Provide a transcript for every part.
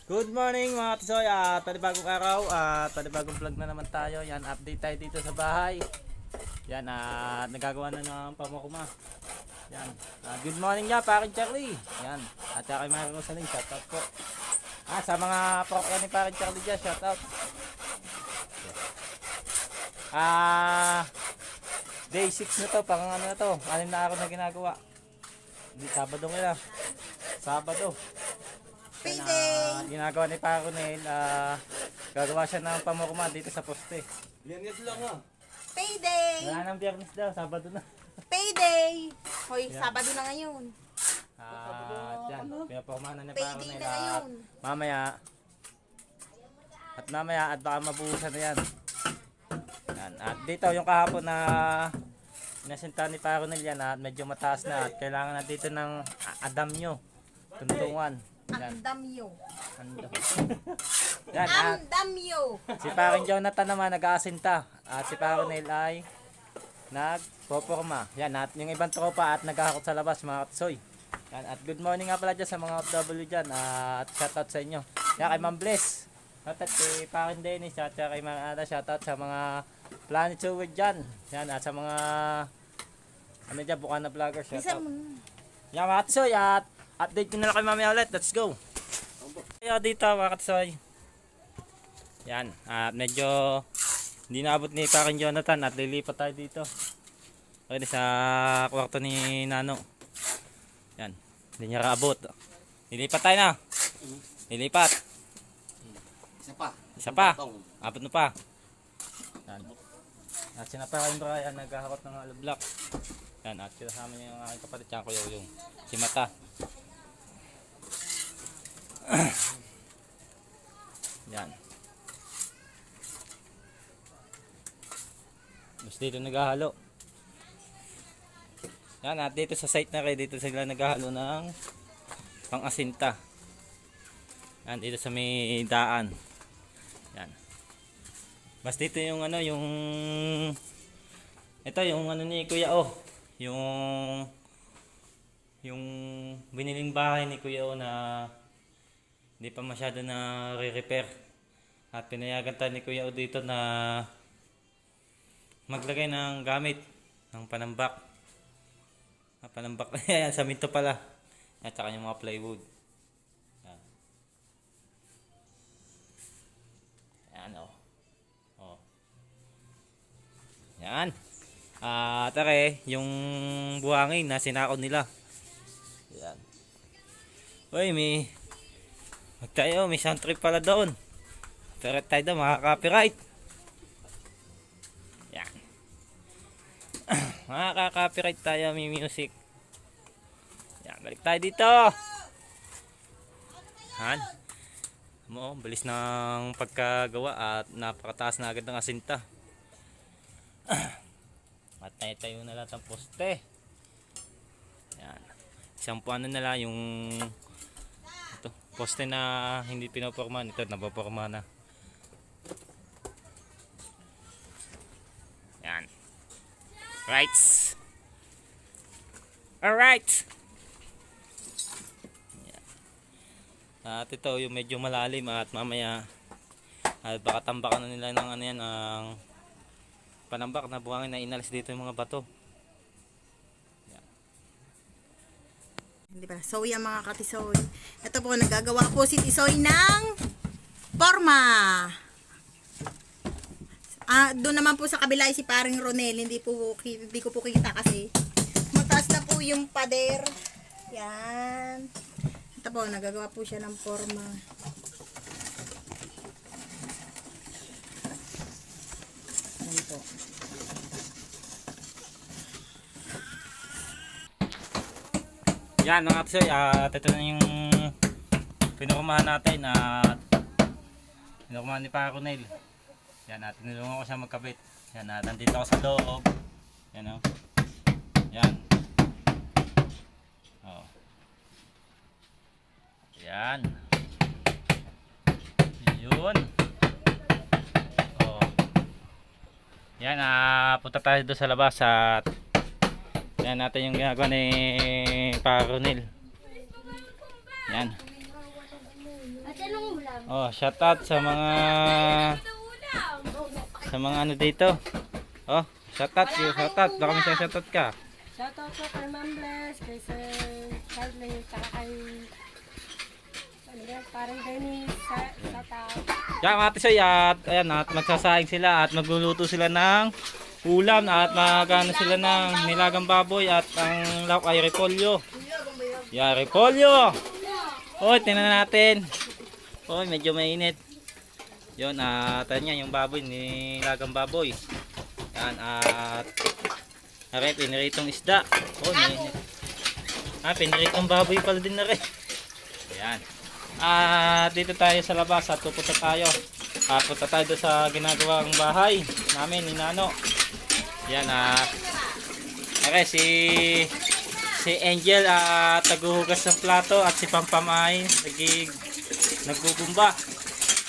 Good morning mga tisoy, panibagong araw at panibagong vlog na naman tayo. Yan, update tayo dito sa bahay. Yan, nagagawa na ng pamukuma. Yan, good morning niya paring Charlie. Yan, at kay Mario Rosaling, shoutout po. Sa mga parokya ni paring Charlie dyan, shoutout. Day 6 na to, pang ano na to, 6 na araw na ginagawa. Di Sabado nga, Sabado. Payday! Ginagawa ni Paro Nel, gagawa siya ng pamukuma dito sa poste. Biyernes lang ha. Payday! Wala nang Biyernes daw, Sabado na. Payday! Hoy, Yeah. Sabado na ngayon. Yan, pinapakumahan na ni Paro Payday Nel. na ngayon. Mamaya, at baka mabuhusan na yan. Yan. At dito yung kahapon na inasinta ni Paro Nel yan, at medyo mataas na at kailangan na dito ng adamyo, tuntungan. Yan. Ang damyo. Yan, Ang damyo! si Paring Jonathan naman nag-aasinta at si Paro Nel ay nagpoporma. Yan, at yung ibang tropa at naghahakot sa labas mga katsoy. Yan, at good morning nga pala dyan sa mga OFW dyan at shoutout sa inyo. Yan kay Ma'am Bless. At kay Paring Dennis at kay Ma'am Ada, shoutout sa mga Planet Suwid dyan. Yan, at sa mga ano dyan, Bukana Vloggers, Isa shoutout. mo. Yan mga katsoy, at update ko na lang kay mamaya ulit. Let's go. Kaya dito mga katsoy. Yan, at medyo hindi naabot ni Paring Jonathan at lilipat tayo dito. Okay, sa kwarto ni Nano. Yan, hindi niya raabot. Lilipat tayo na. Lilipat. Isa pa. Abot na pa. Yan. At sinaparin Brian naghahakot ng alublock. Yan, at kasama niya yung aking kapatid tsaka yung si Mata. Yan. Mas dito naghahalo. Yan, at dito sa site na kayo, dito sila naghahalo ng pang-asinta. Yan, dito sa may daan. Yan. Mas dito yung ano, yung ito yung ano ni Kuya yung biniling bahay ni Kuya na hindi pa masyado na re-repair. At pinayagan tayo ni Kuya dito na maglagay ng gamit ng panambak. Panambak na yan, sa minto pala. At saka yung mga plywood. Yan. Yan oh. Yan. Tare, yung buhangin na sinakod nila. Yan. Uy, may sound trip pala doon. Pero tayo daw makaka-copyright. Yan. Makaka-copyright tayo, may music. Yan, balik tayo dito. Han. Bilis ng pagkagawa at napakataas na agad ng asinta. At tayo na lahat ng poste. Yan. Isang puano na lang yung ito, poste na hindi pinoporma. Ito, napoporma na. Yan. Right. Alright. Yan. At ito yung medyo malalim at mamaya at baka tambakan na nila ng ano yan, ang panambak na buhangin na inalis dito yung mga bato. Yan. Hindi ba? So yan mga katisoy. Ito po, nagagawa po si Tisoy ng forma. Doon naman po sa kabila ay si Paring Ronel. Hindi ko po kita kasi mataas na po yung pader. Yan. Ito po, nagagawa po siya ng forma. Yan po. Yan mga kapsoy, ito na yung pinukumahan natin at pinukumahan ni Paro Nel. Yan, at tinulungan ko siya magkabit. Yan, at nandito ako sa loob. Yan o. Yan. Yan. Yun. Yan, punta tayo doon sa labas at yan natin yung ginagawa ni Paro Nel. Yan. Oh, shout out sa mga ano dito. Oh, shout out, baka may shout out ka. Shoutout po kay Ma'am Bless, kay Sir Charlie, saka kay parang Dennis, shoutout. Yan mga tisoy, at ayan, at magsasaing sila at magluluto sila ng ulam at magano sila ng nilagang baboy at ang lawak ay repolyo. Yan, repolyo. Oy, tingnan natin. Oy, medyo mainit. Yun, at yan yung baboy, nilagang baboy. Yan, at piniritong isda. Oh, mainit. Piniritong baboy pala din na rin. Ayan. Dito tayo sa labas at pupunta tayo. Punta tayo doon sa ginagawang bahay namin ni Nano. Yan, okay, si Angel taguhugas ng plato at si Pampam ay nagbubumba.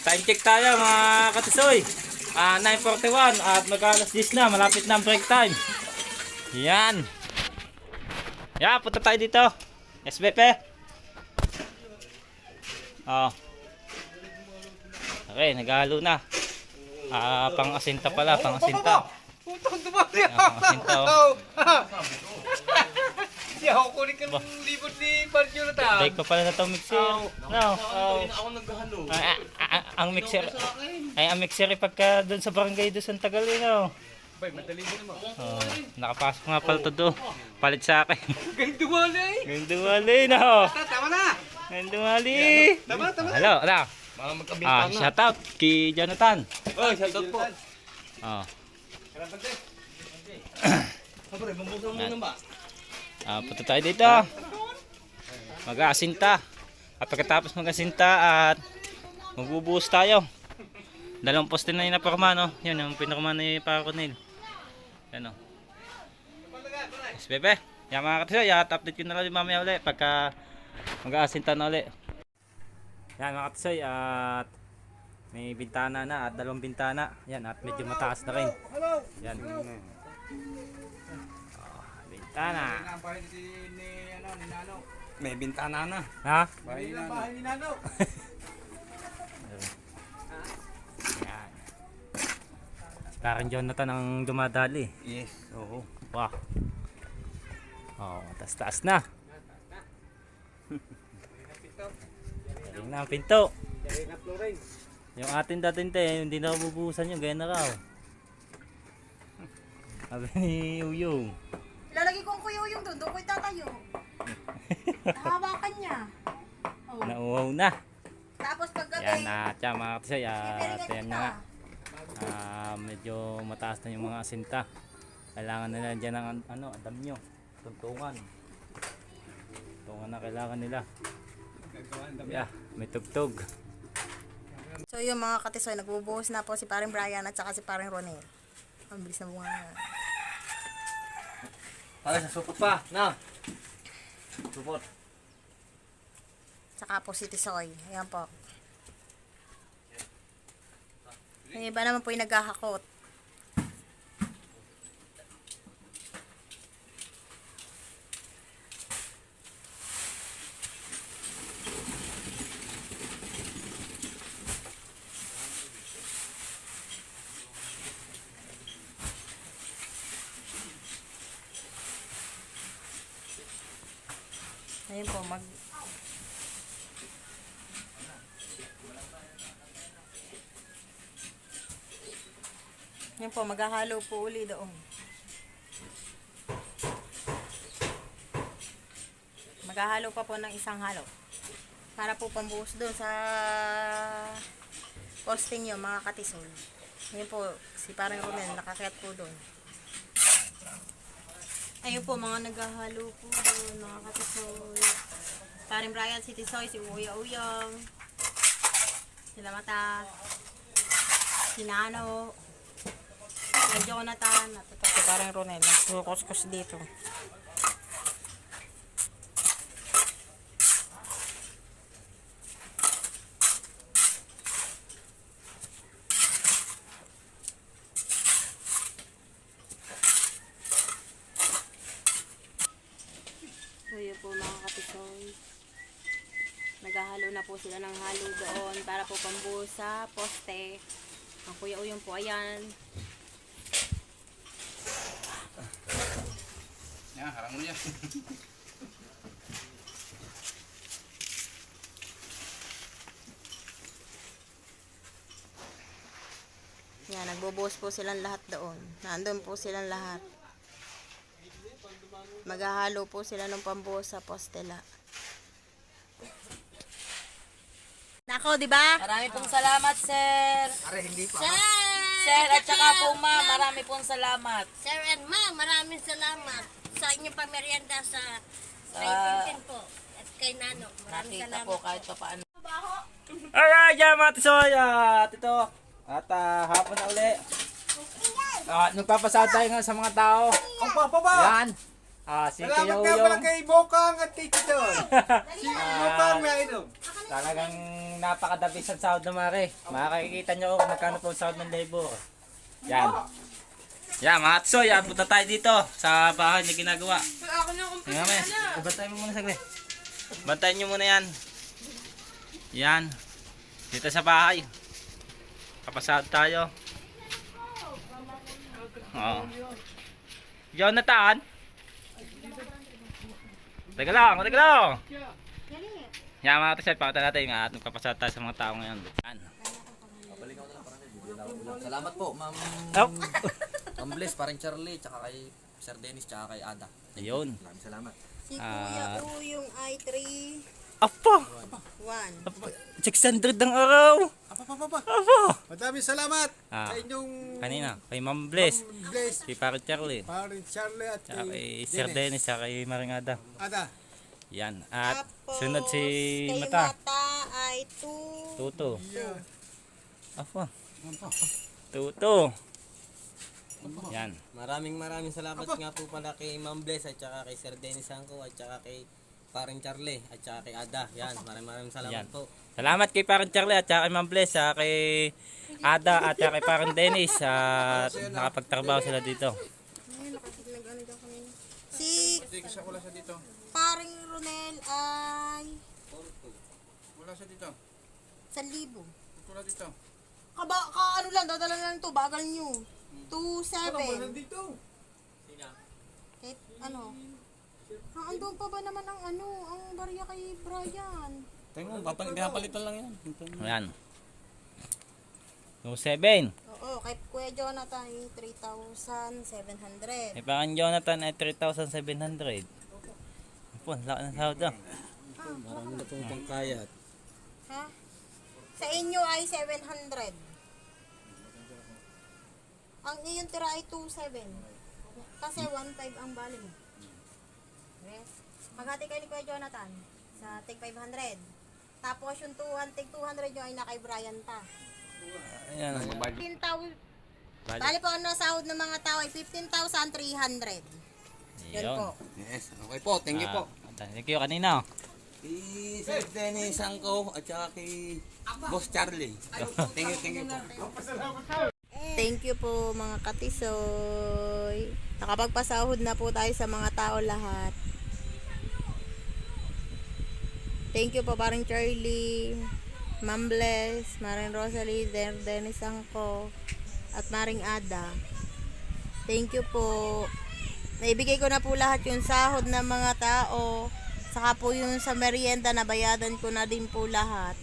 Time check tayo mga katisoy. 9:41 at mag-alas 10 na, malapit na ang break time. Yan. Yan, punta tayo dito. SBP. Oh. Okay, naghalo na. Pang-asinta pala, pang-asinta. Pang-asinta, oh. Di ako kunin ka ng libot ni Parjo na ta. Break pa pala na itong mixer. No. Ako naghalo. Ang mixer. Ang mixer pagka doon sa barangay doon sa Tagal, no. Bay, madali mo naman. Oh, nakapasok nga pala ito doon. Palit sa akin. Ganito wala eh. Gandumali, no. Tama na. Gandumali. Tama na. Hello, ano? Mga magkabintang na. Shout out kay Jonathan. Oh, shoutout po. Oh. Sabre, bumbusan mo naman ba? Punta tayo dito. Mag-aasinta. At pagkatapos mag-asinta at magbubuhos tayo. 2 poste na yung naparma, no? Yun, yung pinarma ni Paronel. Yan, no? SBP. Yan mga katisoy, at update ko na lang mamaya ulit pagka mag-aasinta na ulit. Yan mga katisoy, at may bintana na at 2 bintana. Yan, at medyo mataas na rin. Yan. Bintana. May bintana na. Ha? Bahay ni Nano. Yan. Parang Jonathan ang dumadali. Yes, oo. Wow. Oh, taas-taas na. Galing na ang pinto. Yung atin dating hindi na bubuhusan yung gaya na raw. Sabi ni Uyong. Ilalagay ko ang kuyuyong doon, doon ko itatayo. Nahawakan niya. Oh. Nauhaw na. Tapos paggabi, Yan na, tiyan mga katisay. At yan na nga. kita. Medyo mataas na yung mga asinta. Kailangan nila dyan ng adam nyo. Tuntungan. Tuntungan na kailangan nila. Yeah, may tugtog. So yung mga katisoy, nagbubuhos na po si paring Brian at saka si paring Ronel. Ang bilis na bunga. Para sa supot pa, na. Supot. Saka po si Tisoy. Ayan po. Yung iba naman po yung naghahakot. Ayun po, Yan po, maghahalo po uli doon. Maghahalo pa po ng isang halo. Para po pambuhos doon sa posting nyo, mga katisol. Ayun po, si parang Romel, nakakayat po doon. Ayun po, mga naghahalo po doon, mga katisol. Parang Brian, si Tisoy, si Uya Uyang, sila Mata, si Nano, si Jonathan, at ito si parang Ronel, nagkukuskus dito. So yun po mga katisoy, naghahalo na po po sila ng halo doon para po pambuhos sa poste. Ang Kuya Uyong po, ayan. Yan, harang mo niya. Yan, nagbubuhos po silang lahat doon. Nandun po silang lahat. Maghahalo po sila ng pambuhos sa postela. Nako, di ba? Marami pong salamat, sir. Sir, at saka po ma'am, marami pong salamat. Sir and ma'am, maraming salamat sa inyong pamerienda sa Sa- kay Vincent po at kay Nano. Maraming Nakita salamat po kahit pa paano. Alright, yan mga tisoy. At ito. At hapon na uli. Nagpapasahod tayo nga sa mga tao. Ang papa ba? Yan. Si Kuya Salamat nga pala Uyong. kay Bokang at Tito Doon. Si Bokang may inom. Talagang napakadabis ang sahod na mare. Makikita nyo kung magkano po ang sahod ng labor. Yan. Yan mga tisoy. Punta tayo dito sa bahay na ginagawa. Nga mes. Bantayan mo muna saglit. Bantayan nyo muna yan. Yan. Dito sa bahay. Kapasahod tayo. Oo. Jonathan. Teka lang. Yan mga tisoy. Pakita natin nga at nagpapasahod tayo sa mga tao ngayon. Yan. Salamat po, Ma'am Oh. Ma'am Bless, parang Charlie, tsaka kay Sir Dennis, tsaka kay Ada. Ayun. Maraming salamat. Si Kuya Uyong ay 3-1. Apa. 600 ang araw. Apa. Apa. Maraming salamat Ah. sa inyong Kanina. Kay Ma'am Bless. Bless. Kay Parang Charlie. Parin Charlie at Tsaka kay kay Sir Dennis. Tsaka kay Maringada. Ada. Yan. At Tapos, sunod si kay Mata. Mata ay 2. Tuto. Yeah. Apa. Tuto. Yan. Maraming salamat nga po pala kay Ma'am Bless at saka kay Sir Dennis Angko at saka kay Paring Charlie at saka kay Ada. Yan, maraming salamat Yan. po. Salamat kay Parang Charlie at saka kay Ma'am Bless. Tsaka kay Ada at saka kay Parang Dennis. At nakapagtrabaho sila dito. Si Wala siya dito. Paring Ronel ay Wala siya dito. 1,000. Wala dito. Ano lang, dadala lang to, bagal nyo. 2,700. Nandito. Kahit ano. Andun pa ba naman ang ang barya kay Brian? Tingnan mo, pinapalitan lang yan. Yan. 27. Oo, kay Kuya Jonathan ay 3,700. Kay Parang Jonathan ay 3,700. Apo, laki ng sahod ah. Marami na pong pangkayat. Ha? Sa inyo ay 700. Ang iyong tira ay 2,700. Kasi 1,500 ang bali mo. Yes. Maghati kayo ni Kuya Jonathan sa tig 500. Tapos yung tig 200 nyo ay na kay Brian pa. Ayan. 15,000. Bali po ang sahod ng mga tao ay 15,300. Yan po. Yes, okay po. Thank you po. Thank you kanina. Kay Sir Dennis Angko at saka kay Boss Charlie. Thank you po. Thank you po mga katisoy. Nakapagpasahod na po tayo sa mga tao lahat. Thank you po Paring Charlie, Ma'am Bless, Maring Rosalie, Dennis Angko, at Maring Ada. Thank you po. Naibigay ko na po lahat yung sahod ng mga tao. Saka po yung sa merienda, nabayadan ko na din po lahat.